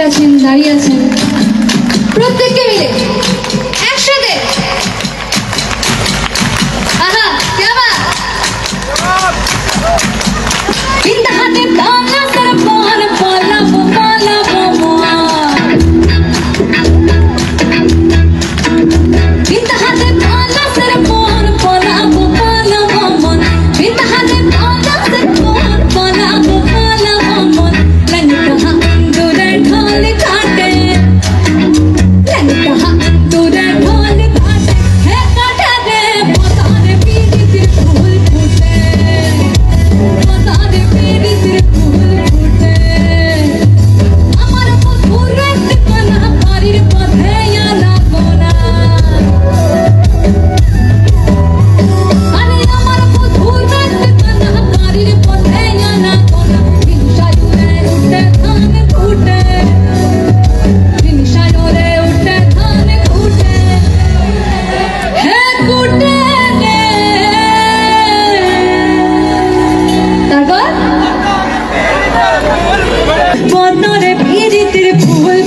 আছেন, দাঁড়িয়ে আছেন, প্রত্যেককে মিলে একসাথে আহা क्या बात বিন্দা হাতে পালা সর পালা পালা পালা মামা বিন্দা হাতে পালা সর পালা পালা পালা মামা বিন্দা হাতে পালা সর পালা পালা মামা लग कहा दूर ढोल काटे लग कहा दूर ढोल काटे है काटे रे पता रे पीरी सिर फूल फूटे पता रे पीरी सिर फूल फूटे हमारा मधुर ठिकाना पारी पथे या ना कोना अरे हमारा मधुर ठिकाना पारी पथे या ना कोना शायरे उठे धान फूटे शायरे उठे धान फूटे है फूटे रे तारपর বদরে পিরিতির ফুল